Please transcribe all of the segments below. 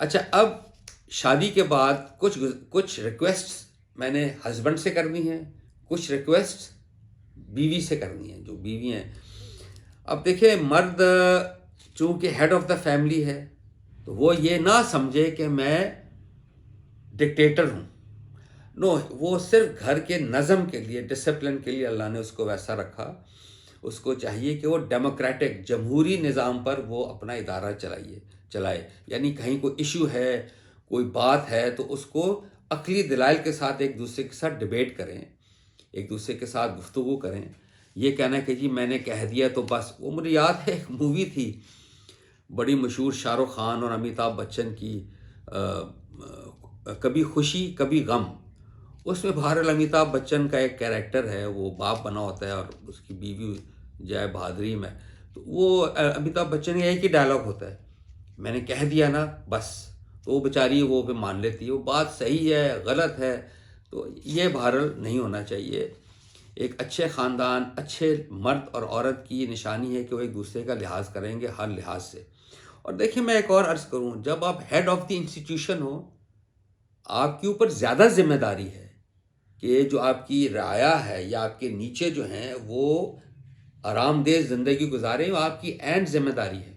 اچھا، اب شادی کے بعد کچھ ریکویسٹس میں نے ہسبینڈ سے کرنی ہیں، کچھ ریکویسٹس بیوی سے کرنی ہیں، جو بیوی ہیں. اب دیکھیں، مرد چونکہ ہیڈ آف دا فیملی ہے تو وہ یہ نہ سمجھے کہ میں ڈکٹیٹر ہوں. نو، وہ صرف گھر کے نظم کے لیے، ڈسپلن کے لیے اللہ نے اس کو ویسا رکھا. اس کو چاہیے کہ وہ ڈیموکریٹک جمہوری نظام پر وہ اپنا ادارہ چلائے. یعنی کہیں کوئی ایشو ہے، کوئی بات ہے، تو اس کو عقلی دلائل کے ساتھ ایک دوسرے کے ساتھ ڈیبیٹ کریں، ایک دوسرے کے ساتھ گفتگو کریں. یہ کہنا کہ جی میں نے کہہ دیا تو بس. وہ مجھے یاد ہے ایک مووی تھی بڑی مشہور، شاہ رخ خان اور امیتابھ بچن کی، کبھی خوشی کبھی غم. اس میں بہرحال امیتابھ بچن کا ایک کیریکٹر ہے، وہ باپ بنا ہوتا ہے اور اس کی بیوی جائے بہادری میں. تو وہ امیتابھ بچن کا ایک ہی ڈائلاگ ہوتا ہے، میں نے کہہ دیا نا بس. تو وہ بیچاری وہ پہ مان لیتی ہے، وہ بات صحیح ہے غلط ہے. تو یہ بہرحال نہیں ہونا چاہیے. ایک اچھے خاندان، اچھے مرد اور عورت کی یہ نشانی ہے کہ وہ ایک دوسرے کا لحاظ کریں گے ہر لحاظ سے. اور دیکھیں، میں ایک اور عرض کروں، جب آپ ہیڈ آف دی انسٹیٹیوشن ہو، آپ کے اوپر زیادہ ذمہ داری ہے کہ جو آپ کی رعایا ہے یا آپ کے نیچے جو ہیں وہ آرام دہ زندگی گزاریں، وہ آپ کی عین ذمہ داری ہے.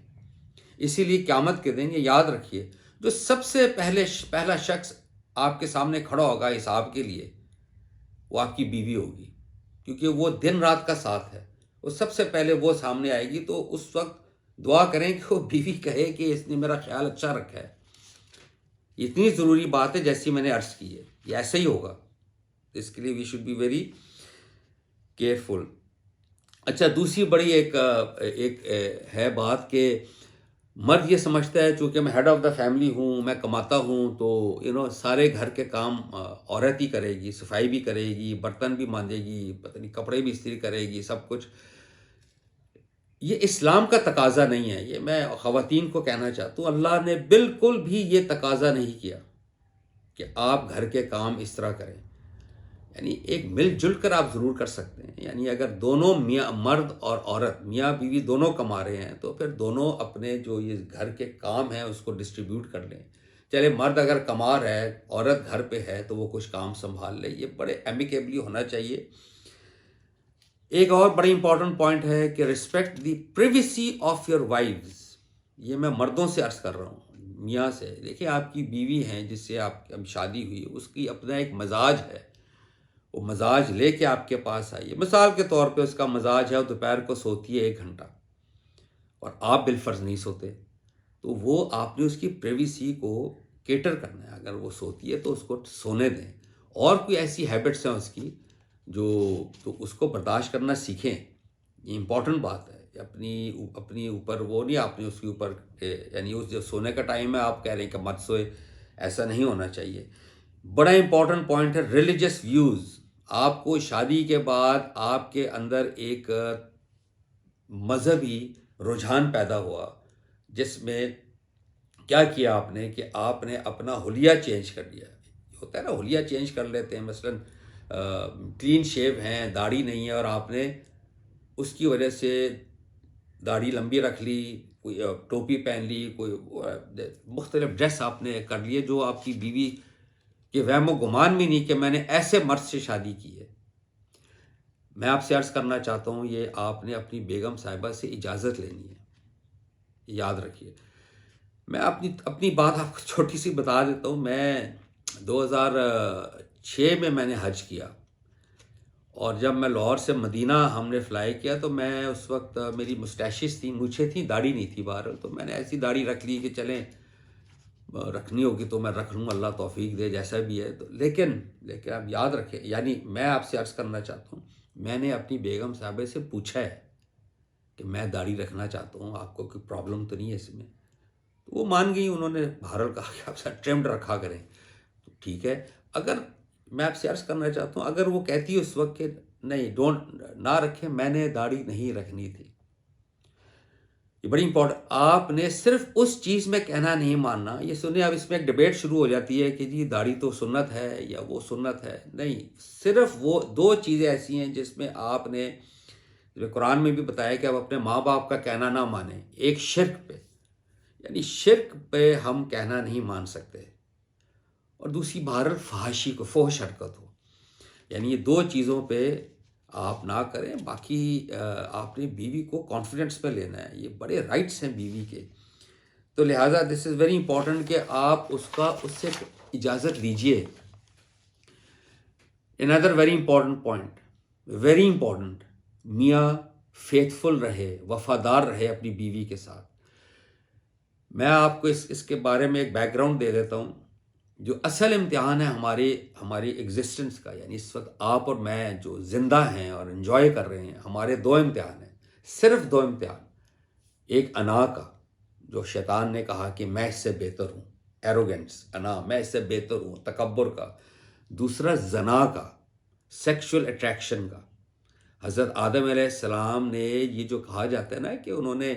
اسی لیے قیامت کے دن یہ یاد رکھیے، جو سب سے پہلا شخص آپ کے سامنے کھڑا ہوگا حساب کے لیے، وہ آپ کی بیوی ہوگی، کیونکہ وہ دن رات کا ساتھ ہے. وہ سب سے پہلے وہ سامنے آئے گی. تو اس وقت دعا کریں کہ وہ بیوی کہے کہ اس نے میرا خیال اچھا رکھا ہے. اتنی ضروری بات ہے جیسی میں نے عرض کی ہے، یہ ایسے ہی ہوگا. اس کے لیے we should be very careful. اچھا، دوسری بڑی ایک ہے بات کہ مرد یہ سمجھتا ہے چونکہ میں ہیڈ آف دا فیملی ہوں، میں کماتا ہوں، تو سارے گھر کے کام عورت ہی کرے گی، صفائی بھی کرے گی، برتن بھی مانجے گی، پتہ نہیں کپڑے بھی استری کرے گی، سب کچھ. یہ اسلام کا تقاضا نہیں ہے. یہ میں خواتین کو کہنا چاہتا ہوں، اللہ نے بالکل بھی یہ تقاضا نہیں کیا کہ آپ گھر کے کام اس طرح کریں. یعنی ایک مل جل کر آپ ضرور کر سکتے ہیں. یعنی اگر دونوں مرد اور عورت، میاں بیوی دونوں کما رہے ہیں، تو پھر دونوں اپنے جو یہ گھر کے کام ہیں اس کو ڈسٹریبیوٹ کر لیں. چلے مرد اگر کما رہا ہے، عورت گھر پہ ہے، تو وہ کچھ کام سنبھال لے. یہ بڑے ایمیکیبلی ہونا چاہیے. ایک اور بڑی امپورٹنٹ پوائنٹ ہے کہ respect the privacy of your wives. یہ میں مردوں سے عرض کر رہا ہوں، میاں سے. دیکھیں، آپ کی بیوی ہیں جس سے آپ کی اب شادی ہوئی، اس کی اپنا ایک مزاج ہے. وہ مزاج لے کے آپ کے پاس آئی ہے. مثال کے طور پہ اس کا مزاج ہے وہ دوپہر کو سوتی ہے 1 گھنٹہ اور آپ بالفرض نہیں سوتے، تو وہ آپ نے اس کی پریویسی کو کیٹر کرنا ہے. اگر وہ سوتی ہے تو اس کو سونے دیں. اور کوئی ایسی ہیبٹس ہیں اس کی تو اس کو برداشت کرنا سیکھیں. یہ امپورٹنٹ بات ہے. اپنی اوپر وہ نہیں، آپ نے اس کے اوپر یعنی اس جو سونے کا ٹائم ہے آپ کہہ رہے ہیں کہ مت سوئے، ایسا نہیں ہونا چاہیے. بڑا امپورٹنٹ پوائنٹ ہے ریلیجس ویوز. آپ کو شادی کے بعد آپ کے اندر ایک مذہبی رجحان پیدا ہوا، جس میں کیا کیا آپ نے کہ آپ نے اپنا حلیہ چینج کر لیا. ہوتا ہے نا، حلیہ چینج کر لیتے ہیں. مثلاً کلین شیو ہیں، داڑھی نہیں ہے، اور آپ نے اس کی وجہ سے داڑھی لمبی رکھ لی، کوئی ٹوپی پہن لی، کوئی مختلف ڈریس آپ نے کر لیے، جو آپ کی بیوی کہ وہم و گمان بھی نہیں کہ میں نے ایسے مرد سے شادی کی ہے. میں آپ سے عرض کرنا چاہتا ہوں، یہ آپ نے اپنی بیگم صاحبہ سے اجازت لینی ہے. یاد رکھیے. میں اپنی بات آپ کو چھوٹی سی بتا دیتا ہوں. میں 2006 میں نے حج کیا، اور جب میں لاہور سے مدینہ ہم نے فلائی کیا تو میں اس وقت میری مسٹیشز تھی، مونچھیں تھیں، داڑھی نہیں تھی بہرحال. تو میں نے ایسی داڑھی رکھ لی کہ چلیں رکھنی ہوگی تو میں رکھ لوں، اللہ توفیق دے جیسا بھی ہے. تو لیکن آپ یاد رکھیں، یعنی میں آپ سے عرض کرنا چاہتا ہوں، میں نے اپنی بیگم صاحبہ سے پوچھا ہے کہ میں داڑھی رکھنا چاہتا ہوں، آپ کو کوئی پرابلم تو نہیں ہے اس میں؟ تو وہ مان گئی. انہوں نے بہرحال کہا کہ آپ ٹرمڈ رکھا کریں. تو ٹھیک ہے. اگر میں آپ سے عرض کرنا چاہتا ہوں، اگر وہ کہتی ہے اس وقت کہ نہیں نہ رکھیں، میں نے داڑھی نہیں رکھنی تھی. یہ بڑی امپورٹنٹ. آپ نے صرف اس چیز میں کہنا نہیں ماننا. یہ سنیں، اب اس میں ایک ڈیبیٹ شروع ہو جاتی ہے کہ جی داڑھی تو سنت ہے یا وہ سنت ہے. نہیں، صرف وہ 2 چیزیں ایسی ہیں جس میں آپ نے قرآن میں بھی بتایا کہ آپ اپنے ماں باپ کا کہنا نہ مانیں. ایک شرک پہ، یعنی شرک پہ ہم کہنا نہیں مان سکتے، اور دوسری بہرحال فحاشی کو، فحش حرکت ہو، یعنی یہ دو چیزوں پہ آپ نہ کریں. باقی آپ نے بیوی کو کانفیڈنس پہ لینا ہے، یہ بڑے رائٹس ہیں بیوی کے، تو لہٰذا دس از ویری امپورٹنٹ کہ آپ اس سے اجازت لیجئے. another very important point، very important, میاں فیتھفل رہے، وفادار رہے اپنی بیوی کے ساتھ. میں آپ کو اس کے بارے میں ایک بیک گراؤنڈ دے دیتا ہوں. جو اصل امتحان ہے ہماری ایگزسٹنس کا، یعنی اس وقت آپ اور میں جو زندہ ہیں اور انجوائے کر رہے ہیں، ہمارے دو امتحان ہیں، صرف دو امتحان. ایک انا کا، جو شیطان نے کہا کہ میں اس سے بہتر ہوں، ایروگنس، انا، میں اس سے بہتر ہوں، تکبر کا. دوسرا زنا کا، سیکشول اٹریکشن کا. حضرت آدم علیہ السلام نے یہ جو کہا جاتا ہے نا کہ انہوں نے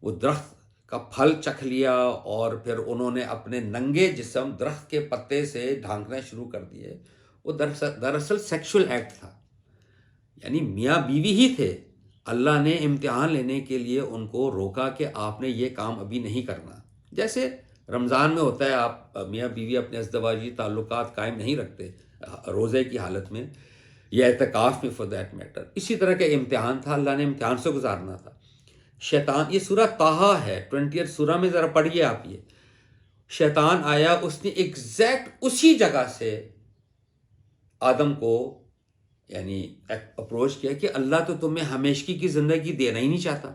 وہ درخت کا پھل چکھ لیا اور پھر انہوں نے اپنے ننگے جسم درخت کے پتے سے ڈھانکنا شروع کر دیے، وہ دراصل سیکشول ایکٹ تھا. یعنی میاں بیوی ہی تھے، اللہ نے امتحان لینے کے لیے ان کو روکا کہ آپ نے یہ کام ابھی نہیں کرنا. جیسے رمضان میں ہوتا ہے، آپ میاں بیوی اپنے ازدواجی تعلقات قائم نہیں رکھتے روزے کی حالت میں، یا اعتکاف میں فار دیٹ میٹر. اسی طرح کا امتحان تھا، اللہ نے امتحان سے گزارنا تھا. شیطان، یہ سورہ طٰہٰ ہے، 20 سورہ میں ذرا پڑھیے آپ. یہ شیطان آیا، اس نے ایگزیکٹ اسی جگہ سے آدم کو یعنی اپروچ کیا کہ اللہ تو تمہیں ہمیشگی کی زندگی دینا ہی نہیں چاہتا،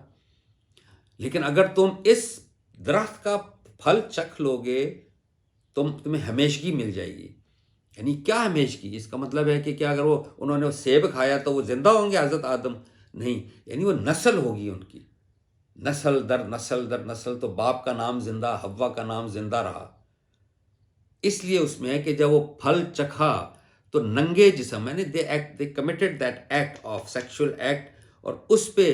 لیکن اگر تم اس درخت کا پھل چکھ لو گے تمہیں ہمیشگی مل جائے گی. یعنی کیا ہمیشگی؟ اس کا مطلب ہے کہ کیا اگر انہوں نے سیب کھایا تو وہ زندہ ہوں گے حضرت آدم؟ نہیں، یعنی وہ نسل ہوگی ان کی، نسل در نسل. تو باپ کا نام زندہ، حوا کا نام زندہ رہا. اس لیے اس میں ہے کہ جب وہ پھل چکھا تو ننگے جسم، یعنی they committed that act of sexual act، اور اس پہ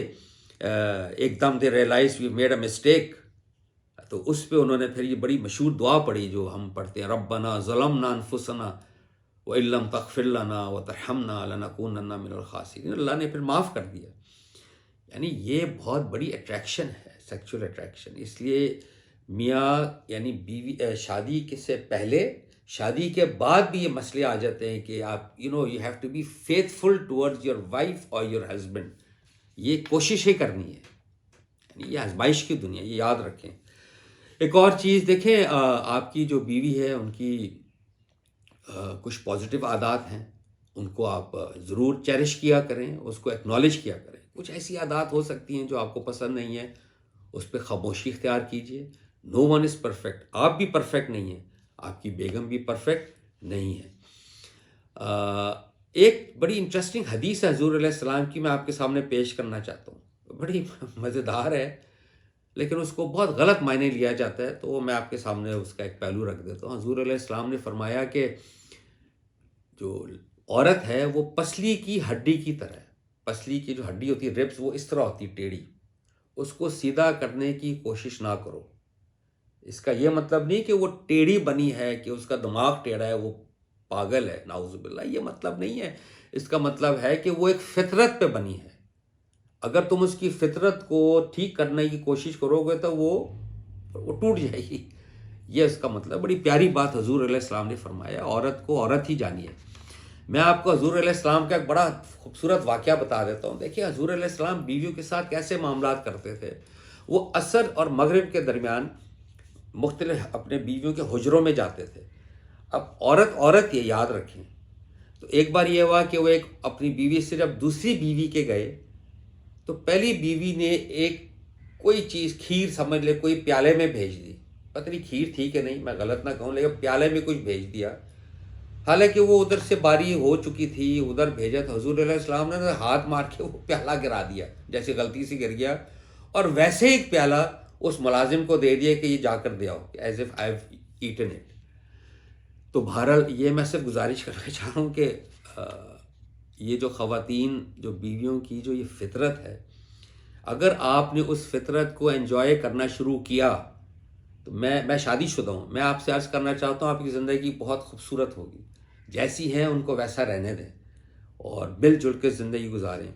ایک دم they realized we made a mistake. تو اس پہ انہوں نے پھر یہ بڑی مشہور دعا پڑھی جو ہم پڑھتے ہیں، ربنا ظلمنا انفسنا وَإِن لَّمْ تَغْفِرْ لَنَا وَتَرْحَمْنَا لَنَكُونَنَّ مِنَ الْخَاسِرِينَ. اللہ نے پھر معاف کر دیا. یعنی یہ بہت بڑی اٹریکشن ہے، سیکچول اٹریکشن. اس لیے میاں یعنی بیوی، شادی کے سے پہلے، شادی کے بعد بھی یہ مسئلے آ جاتے ہیں کہ آپ you have to be faithful towards your wife اور یور ہسبینڈ. یہ کوشش ہی کرنی ہے، یعنی یہ آزمائش کی دنیا، یہ یاد رکھیں. ایک اور چیز دیکھیں، آپ کی جو بیوی ہے ان کی کچھ پازیٹیو عادات ہیں، ان کو آپ ضرور چیرش کیا کریں، اس کو ایکنالج کیا کریں. کچھ ایسی عادات ہو سکتی ہیں جو آپ کو پسند نہیں ہیں، اس پہ خاموشی اختیار کیجیے. نو ون از پرفیکٹ، آپ بھی پرفیکٹ نہیں ہیں، آپ کی بیگم بھی پرفیکٹ نہیں ہے. ایک بڑی انٹرسٹنگ حدیث ہے حضور علیہ السلام کی، میں آپ کے سامنے پیش کرنا چاہتا ہوں. بڑی مزیدار ہے لیکن اس کو بہت غلط معنی لیا جاتا ہے، تو میں آپ کے سامنے اس کا ایک پہلو رکھ دیتا ہوں. حضور علیہ السلام نے فرمایا کہ جو عورت ہے وہ پسلی کی ہڈی کی طرح ہے. پسلی کی جو ہڈی ہوتی ہے، ربس، وہ اس طرح ہوتی ہے ٹیڑھی. اس کو سیدھا کرنے کی کوشش نہ کرو. اس کا یہ مطلب نہیں کہ وہ ٹیڑھی بنی ہے کہ اس کا دماغ ٹیڑھا ہے، وہ پاگل ہے، نعوذ باللہ، یہ مطلب نہیں ہے. اس کا مطلب ہے کہ وہ ایک فطرت پہ بنی ہے. اگر تم اس کی فطرت کو ٹھیک کرنے کی کوشش کرو گے تو وہ ٹوٹ جائے گی. یہ اس کا مطلب. بڑی پیاری بات حضور علیہ السلام نے فرمایا، عورت کو عورت ہی جانیے. میں آپ کو حضور علیہ السلام کا ایک بڑا خوبصورت واقعہ بتا دیتا ہوں. دیکھیے حضور علیہ السلام بیویوں کے ساتھ کیسے معاملات کرتے تھے. وہ عصر اور مغرب کے درمیان مختلف اپنے بیویوں کے حجروں میں جاتے تھے. اب عورت یہ یاد رکھیں. تو ایک بار یہ ہوا کہ وہ ایک اپنی بیوی سے جب دوسری بیوی کے گئے تو پہلی بیوی نے ایک کوئی چیز، کھیر سمجھ لے، کوئی پیالے میں بھیج دی. پتہ نہیں کھیر تھی کہ نہیں، میں غلط نہ کہوں، لیکن پیالے میں کچھ بھیج دیا. حالانکہ وہ ادھر سے باری ہو چکی تھی، ادھر بھیجا تھا. حضور علیہ السلام نے ہاتھ مار کے وہ پیالہ گرا دیا، جیسے غلطی سے گر گیا، اور ویسے ایک پیالہ اس ملازم کو دے دیا کہ یہ جا کر دے آؤ، as if I have eaten it. تو بہرحال یہ میں صرف گزارش کرنا چاہ رہا ہوں کہ یہ جو خواتین، جو بیویوں کی جو یہ فطرت ہے، اگر آپ نے اس فطرت کو انجوائے کرنا شروع کیا تو میں شادی شدہ ہوں، میں آپ سے عرض کرنا چاہتا ہوں آپ کی زندگی بہت خوبصورت ہوگی. جیسی ہیں ان کو ویسا رہنے دیں اور مل جل کے زندگی گزاریں.